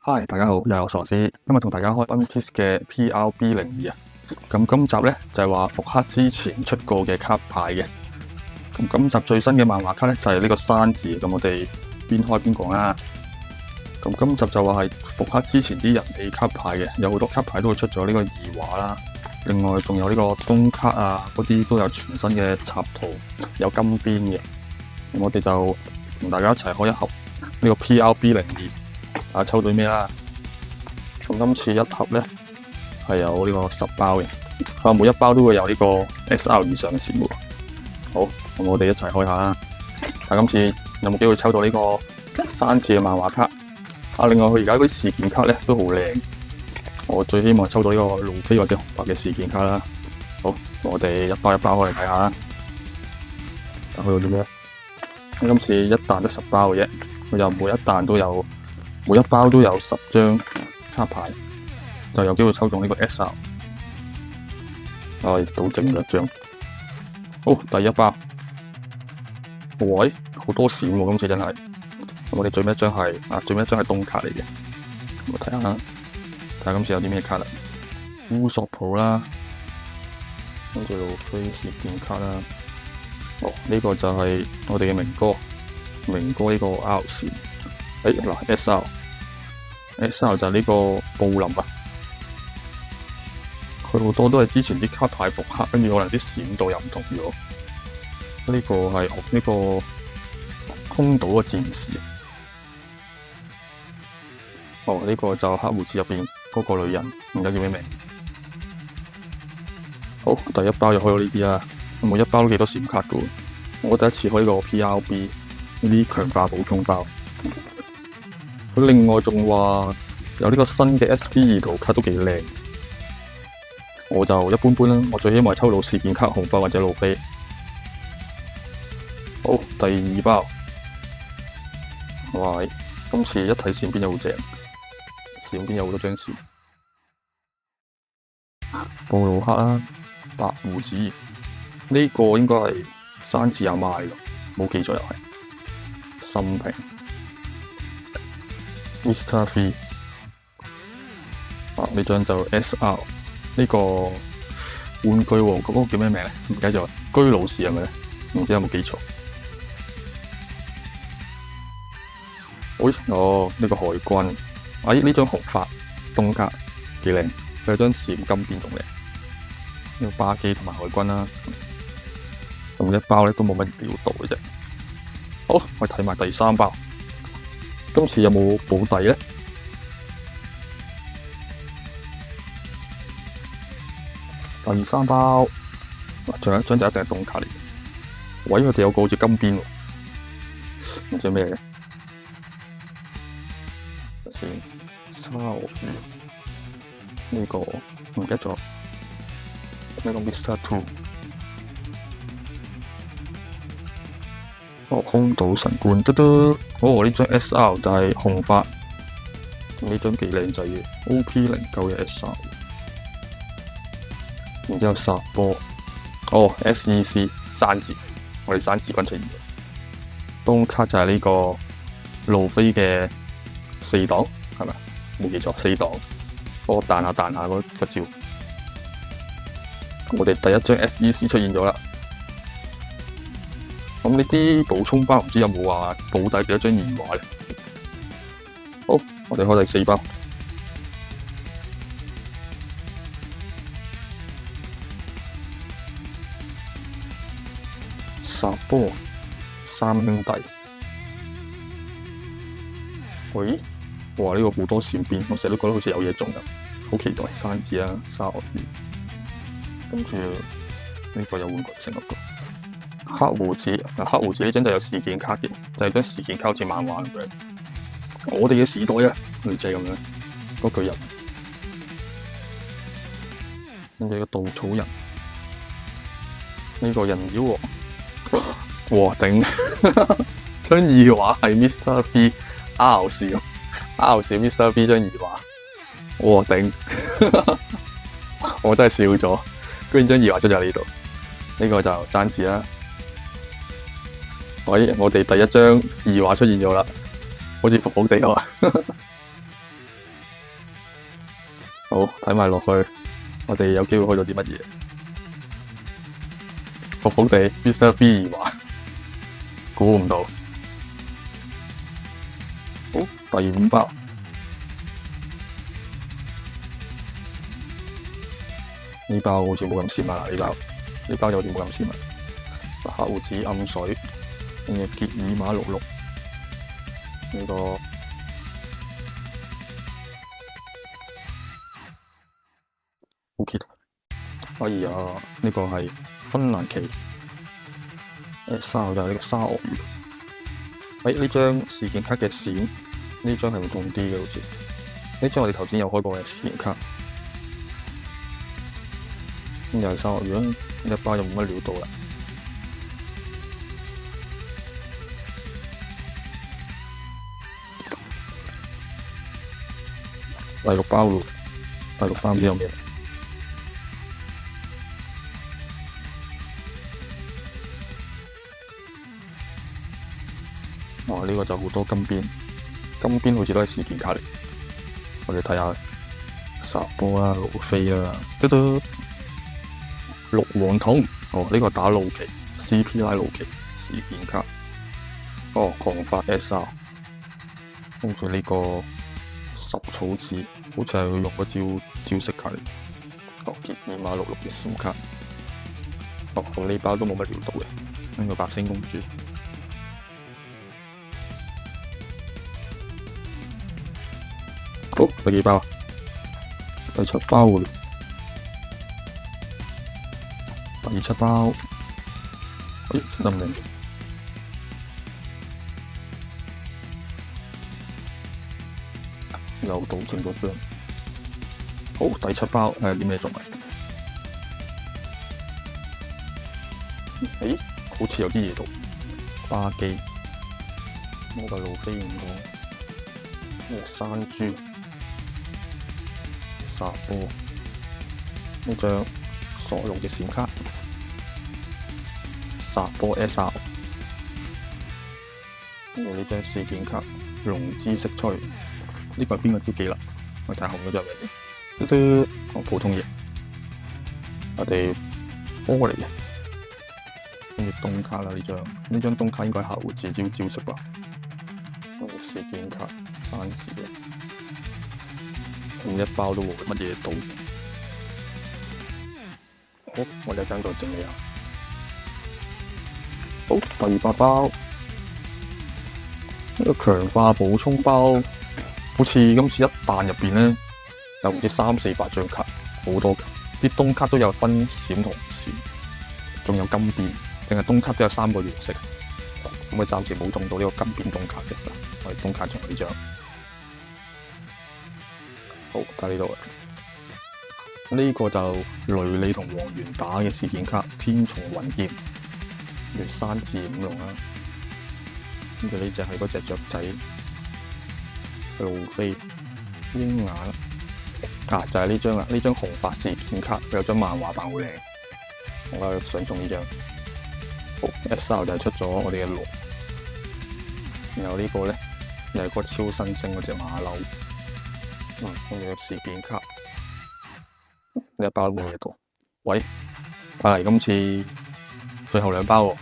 Hi，大家好，又係我傻師，今日同大家開 One Piece 嘅 PRB02啊。咁今集咧就係話復刻之前出過嘅卡牌嘅。咁今集最新嘅漫畫卡咧就係呢個山字，咁我哋邊開邊講啦。咁今集就話係復刻之前啲人氣卡牌嘅，有好多卡牌都會出咗呢個異畫啦。另外仲有呢個東卡啊，嗰啲都有全新嘅插圖，有金邊嘅。咁我哋就同大家一齊開一盒呢個 PRB02。抽到咩啦？咁今次一盒咧係有呢個10包嘅，每一包都會有呢個 SR 以上嘅錢喎。好，咁我哋一齊開下啦。今次有冇機會抽到呢個山字嘅漫畫卡？另外佢而家嗰啲事件卡咧都好靚，我最希望抽到呢個路飛或者紅白嘅事件卡啦。好，我哋一包一包開嚟睇下啦。打開到啲咩？今次一彈得10包嘅啫，佢又每一包都有10張卡牌，就有機會抽中呢個 SR。我哋倒剩1張。好，第一包。喂，好多閃喎，今次真係。我哋最尾一張係東卡嚟嘅。我睇下今次有啲咩卡啦？烏索普啦，跟住路飛事件卡啦。呢個就係我哋嘅明哥呢個 R 線。SR 就係呢個布林啊，佢好多都係之前啲卡牌復刻，跟住可能啲閃度又唔同咗。呢個係呢個空島嘅戰士。呢個就黑鬍子入邊嗰個女人，唔知叫咩名。好，第一包就開到呢啲啦，每一包都幾多閃卡噶。我第一次開呢個 PRB 呢啲強化補充包。佢另外仲話有呢個新嘅 SP2 圖卡都幾靚，我就一般般啦。我最希望係抽到事件卡紅包或者路飛。好，第二包，哇！今次一睇閃邊又好正，閃邊有好多張閃。布魯克啦，白鬍子，呢個應該係山字有賣咯，冇記錯又係心平。Mr. V， 呢張就 SR， 呢個玩具王嗰個叫咩名咧？唔記得咗，居魯士係咪咧？唔知有冇記錯。呢個海軍，呢張紅髮東卡幾靚，佢有張閃金邊仲靚。呢個巴基同埋海軍啦，咁一包咧都冇乜料到嘅啫。好，我睇埋第三包。今次有冇保底咧？第三包，仲有一張就一定係東卡嚟嘅。喂，佢哋有個好似金邊喎，唔知咩嘅。先鯊魚呢個唔記得咗，呢個 Mr. Two。空島神官，呢張 SR 就係紅髮，呢張幾靚仔嘅 OP09嘅 SR， 然之後殺波，SEC 山字，我哋山字軍出現咗。東卡就係呢個路飛嘅4檔，係咪？冇記錯，4檔。彈下嗰招，我哋第一張 SEC 出現咗啦。咁呢啲補充包唔知有冇話保底幾多張異畫咧？好，我哋開第4包。殺波三兄弟。喂，哇！呢個好多閃邊，我成日都覺得好似有嘢中咁，好期待山字啦、沙鱷魚。跟住呢個有玩具成個。黑鬍子呢張就有事件卡嘅，就係張事件卡好似漫畫咁樣。我哋嘅時代啊，女仔咁樣，嗰巨人，跟住個稻草人，呢個人妖王，哇頂！張異畫係 Mr. V R 少 Mr. V 張異畫，哇頂！我真係笑咗，居然張異畫出咗喺呢度，呢個就山字啦。喂，我哋第一張異畫出現咗啦，好似服好地喎。好，睇埋落去，我哋有機會開到啲乜嘢？服服地 Mr. B 話，估唔到。好，第5包。呢包好似冇咁甜啊！呢包有啲冇咁甜啊！黑胡子暗水，跟住傑爾馬66呢個，OK。哎呀，呢個係芬蘭奇，SR就係呢個沙鱷魚。呢張事件卡嘅閃，呢張係會痛啲嘅，好似呢張我哋頭先有開過嘅事件卡。咁又係沙鱷魚，呢一包又冇乜料到啦。第6包咯，第6包唔知有咩？哇！呢個就好多金邊，金邊好似都係事件卡嚟。我哋睇下沙波啦、盧飛啦，綠黃筒。哦，呢個打路奇 CPI 路奇事件卡。哦，狂發 SR， 跟住呢個十草子，好似係佢用嗰招式卡嚟。哦，傑爾馬66嘅閃卡。哦，咁呢包都冇乜料到嘅，呢個白星公主。好，第幾包？第7包喎。第7包，得唔得？又倒正咗張。好，第7包睇下啲咩作品。好似有啲嘢到。巴基，呢個路飛5個，呢個山豬。沙波呢張索隆嘅閃卡，沙波 SR， 跟住呢張事件卡，龍之色吹，呢個係邊個招技啦？我睇下紅嗰張咩嘅？普通嘢，我哋波嚟嘅，跟住東卡啦，呢張東卡應該係客戶自招式吧？跟住事件卡，山字嘅。一包都冇乜嘢到。好，我哋跟到整理下。好，第8包，呢個強化補充包，好似今次一彈入邊咧，有唔知3、4、8張卡，好多卡。啲東卡都有分閃同閃，仲有金邊，淨係東卡都有3個顏色。咁我暫時冇中到呢個金邊東卡嘅，我哋東卡仲有呢張。好，睇呢度啊！呢個就雷利同黃猿打嘅事件卡，天蟲雲劍，月山字5龍啦。跟住呢隻係嗰隻雀仔，路飛鷹眼啊，就係呢張啦。呢張紅髮事件卡，佢有張漫畫版好靚，我想中呢張。好 ，SR 就係出咗我哋嘅龍，然後呢個咧又係個超新星嗰隻馬騮。跟住事件卡，呢一包都冇嘢到。喂，睇嚟今次最後2包喎，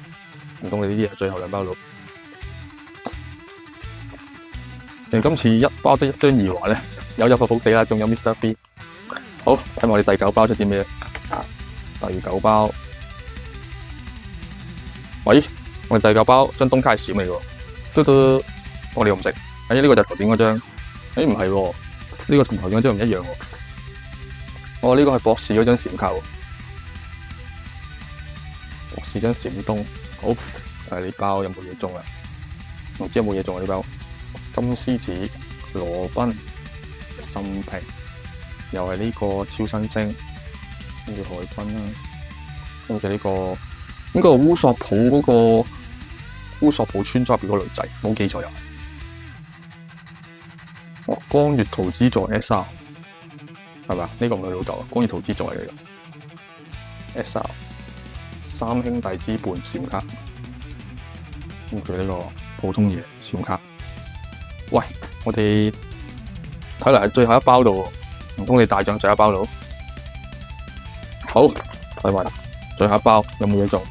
唔通你呢啲係最後2包咯？今次一包得1張2華咧，有服服地啦，仲有 Mr. B。好，睇埋我哋第9包出啲咩？第9包，喂，我哋第9包張東卡係閃嚟喎，我哋又唔識。呢個就頭先嗰張，唔係喎。呢個同頭先嗰張唔一樣喎。哦，呢個係博士嗰張閃卡喎。博士張閃東，好，睇呢包有冇嘢中啊？唔知有冇嘢中啊？呢包金獅子、羅賓、心平，又係呢個超新星，跟住海軍啦，跟住呢個烏索普嗰個烏索普村莊入邊嗰個女仔，冇記錯又。哦，光月桃之助 SR 係咪？呢個唔係老豆啊，光月桃之助嚟嘅 SR 三兄弟之伴閃卡，跟住呢個普通嘢閃卡。喂，我哋睇嚟係最後一包度，唔通你大獎最後一包到？好，睇埋啦，最後一包有冇嘢做？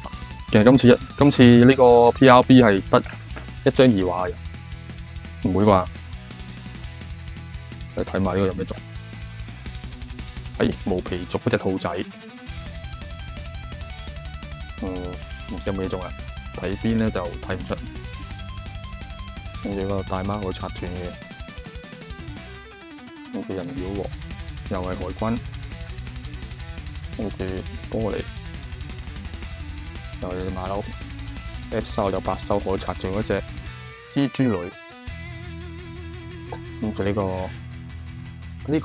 其實今次呢個 PRB 係得一張2畫嘅，唔會啩？嚟睇埋呢個有咩做？毛皮族嗰隻兔仔，唔知有冇嘢做啊？睇邊咧就睇唔出。跟住個大貓會拆斷嘅，跟住人妖王又係海軍，跟住玻璃又係馬騮 ，F 獸有8獸可以拆斷嗰隻蜘蛛女，跟住呢個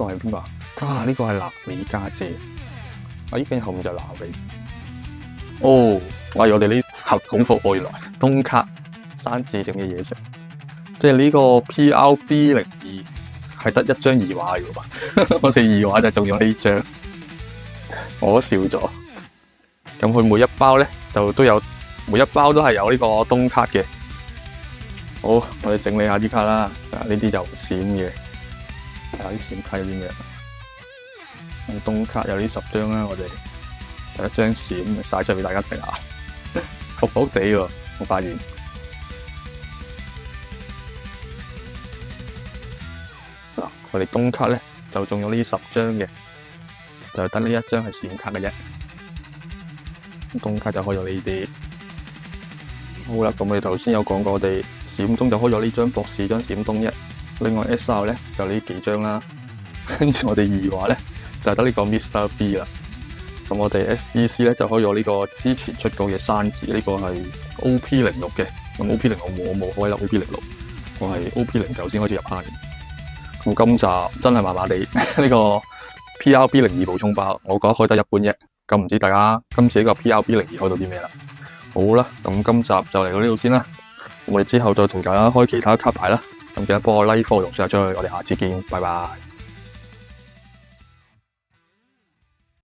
係邊個啊？呢個係娜美家姐，已經後面就娜美。哦，我哋呢盒恐怖外來東卡山治整嘅嘢食，即係呢個 PRB02係得一張2畫嘅喎，我哋2畫就中咗呢張，我都笑咗。咁佢每一包咧每一包都係有呢個東卡嘅。好，我哋整理下啲卡啦，呢啲就閃嘅，睇下啲閃卡有啲咩。東卡有呢10張啦，我哋有一張閃曬出俾大家睇下，服服地喎，我發現。嗱，我哋東卡咧就中咗呢10張嘅，就得呢一張係閃卡嘅啫。東卡就開咗呢啲。好啦，咁我哋頭先有講過，我哋閃東就開咗呢張博士張閃東1，另外 SR 咧就呢幾張啦，跟住我哋2畫咧。就係得呢個 Mr. B 啦，咁我哋 SBC 咧就開咗呢個之前出過嘅山治，呢個係 OP06嘅，咁 OP06我冇開啦 ，OP06 我係 OP09先開始入坑。咁今集真係麻麻地，呢個 PRB02補充包，我覺得開得一般啫。咁唔知大家今次呢個 PRB02開到啲咩啦？好啦，咁今集就嚟到呢度先啦，我哋之後再同大家開其他卡牌啦。咁記得幫我 like follow 出去，我哋下次見，拜拜。